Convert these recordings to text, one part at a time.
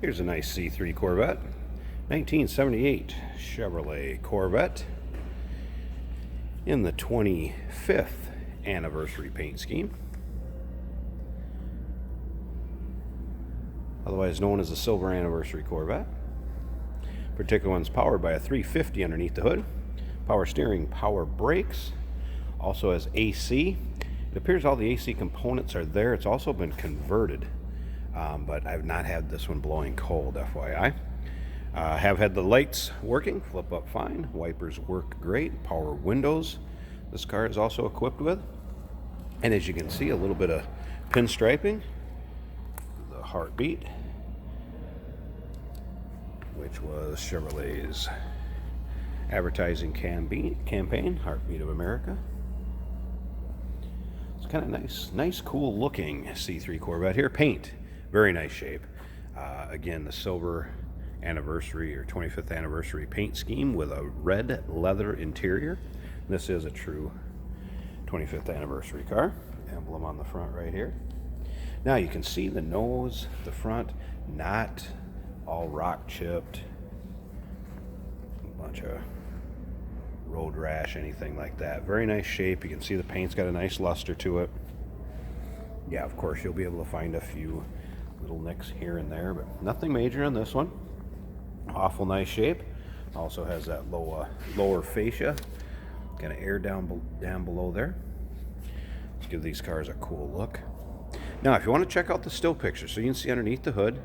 Here's a nice C3 Corvette, 1978 Chevrolet Corvette in the 25th anniversary paint scheme, otherwise known as the Silver Anniversary Corvette. Particular one's powered by a 350 underneath the hood, power steering, power brakes, also has AC. It appears all the AC components are there. It's also been converted, but I've not had this one blowing cold, FYI. Have had the lights working, flip up fine, wipers work great, power windows this car is also equipped with. And as you can see, a little bit of pinstriping, the heartbeat, which was Chevrolet's advertising campaign, Heartbeat of America. It's kind of nice, cool looking C3 Corvette here. Paint, very nice shape. Again, the Silver Anniversary or 25th Anniversary paint scheme with a red leather interior. This is a true 25th Anniversary car. Emblem on the front right here. Now you can see the nose, the front, not all rock chipped, a bunch of road rash, anything like that. Very nice shape. You can see the paint's got a nice luster to it. Yeah, of course you'll be able to find a few little nicks here and there, but nothing major on this one. Awful nice shape. Also has that lower fascia, kind of air down below there. Let's give these cars a cool look. Now, if you want to check out the still pictures, so you can see underneath the hood,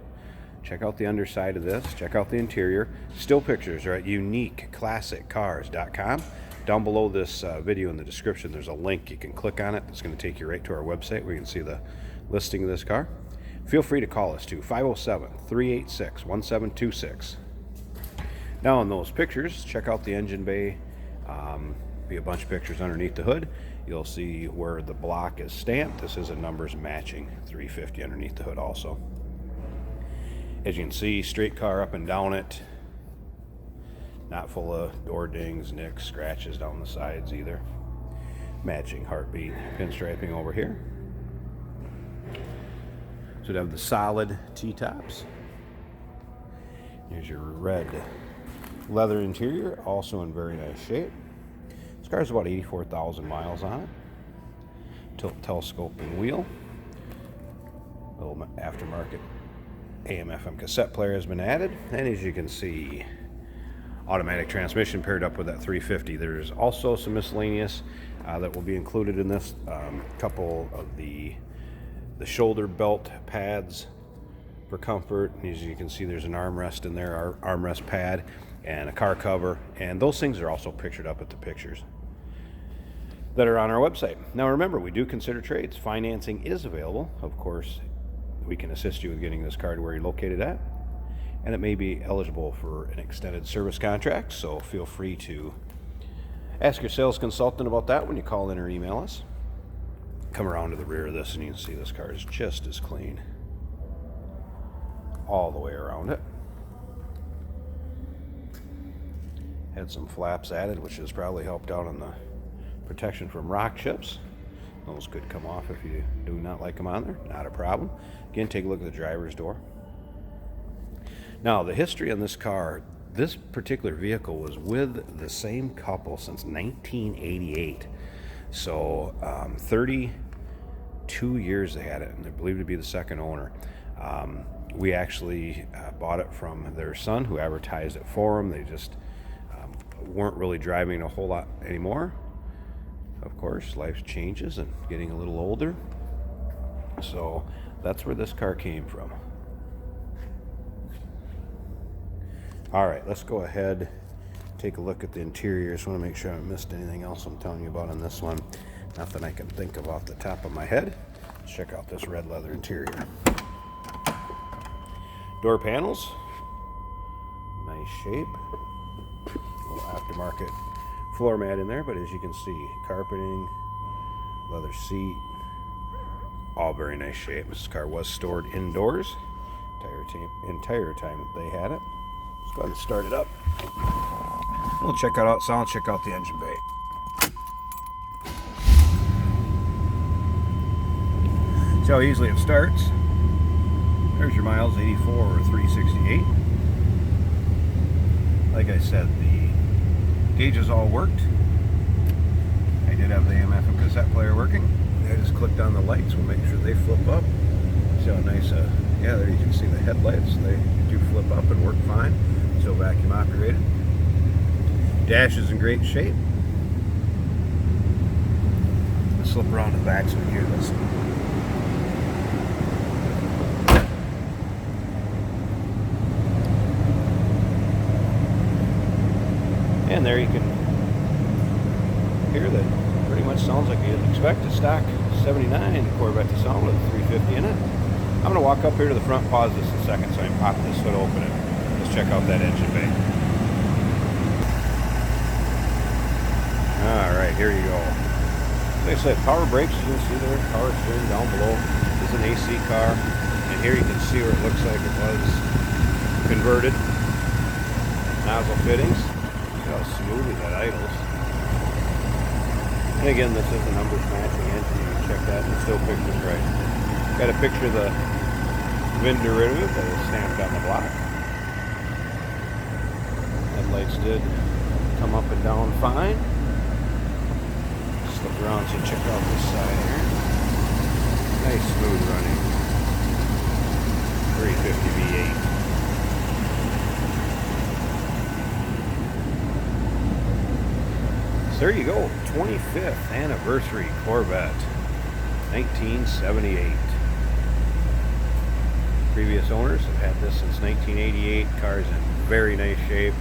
check out the underside of this, check out the interior. Still pictures are at uniqueclassiccars.com. Down below this video in the description, there's a link. You can click on it. It's going to take you right to our website where you can see the listing of this car. Feel free to call us to 507-386-1726. Now, in those pictures, check out the engine bay. Be a bunch of pictures underneath the hood. You'll see where the block is stamped. This is a numbers matching 350 underneath the hood also. As you can see, straight car up and down it. Not full of door dings, nicks, scratches down the sides either. Matching heartbeat pinstriping over here. So you have the solid T-tops. Here's your red leather interior, also in very nice shape. This car's about 84,000 miles on it. Telescoping wheel. Little aftermarket AM/FM cassette player has been added, and as you can see, automatic transmission paired up with that 350. There's also some miscellaneous that will be included in this. Couple of the shoulder belt pads for comfort. As you can see, there's an armrest in there, our armrest pad, and a car cover, and those things are also pictured up at the pictures that are on our website. Now remember, we do consider trades. Financing is available. Of course, we can assist you with getting this car to where you're located at, and it may be eligible for an extended service contract, so feel free to ask your sales consultant about that when you call in or email us. Come around to the rear of this and you can see this car is just as clean all the way around it. Had some flaps added, which has probably helped out on the protection from rock chips. Those could come off if you do not like them on there. Not a problem. Again, take a look at the driver's door. Now, the history on this car, this particular vehicle was with the same couple since 1988. So 32 years they had it, and they're believed to be the second owner. We actually bought it from their son, who advertised it for them. They just weren't really driving a whole lot anymore. Of course, life changes and getting a little older. So that's where this car came from. All right, let's go ahead, take a look at the interior. Just want to make sure I haven't missed anything else I'm telling you about on this one. Nothing I can think of off the top of my head. Let's check out this red leather interior. Door panels, nice shape. Little aftermarket floor mat in there, but as you can see, carpeting, leather seat, all very nice shape. This car was stored indoors entire time that they had it. Let's go ahead and start it up. We'll check out sound, check out the engine bay. See how easily it starts. There's your miles, 84 or 368. Like I said, the gauges all worked. I did have the AM FM cassette player working. I just clicked on the lights. We'll make sure they flip up. See how nice, yeah, there you can see the headlights. They do flip up and work fine. Still vacuum operated. Dash is in great shape. Let's slip around to the back so we hear this. And there you can hear that pretty much sounds like you'd expect a stock 79 Corvette to sound with 350 in it. I'm going to walk up here to the front, pause this a second so I can pop this hood open and let's check out that engine bay. Alright, here you go. Like I said, power brakes, you can see there, power steering down below. This is an AC car, and here you can see where it looks like it was converted. Nozzle fittings. See how smoothly that idles. And again, this is a numbers matching engine. You can check that and it still pictures right. Got a picture of the VIN derivative that is stamped on the block. Headlights did come up and down fine. Slip around so check out this side here. Nice smooth running. 350 V8. So there you go, 25th anniversary Corvette, 1978. Previous owners have had this since 1988. Car's in very nice shape.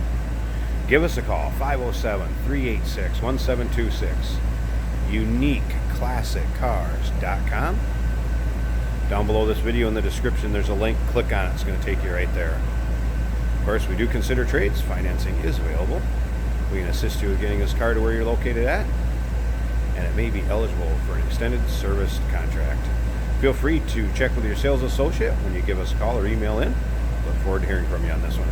Give us a call, 507-386-1726. UniqueClassicCars.com. Down below this video in the description, there's a link. Click on it. It's going to take you right there. Of course, we do consider trades. Financing is available. We can assist you with getting this car to where you're located at, and it may be eligible for an extended service contract. Feel free to check with your sales associate when you give us a call or email in. Look forward to hearing from you on this one.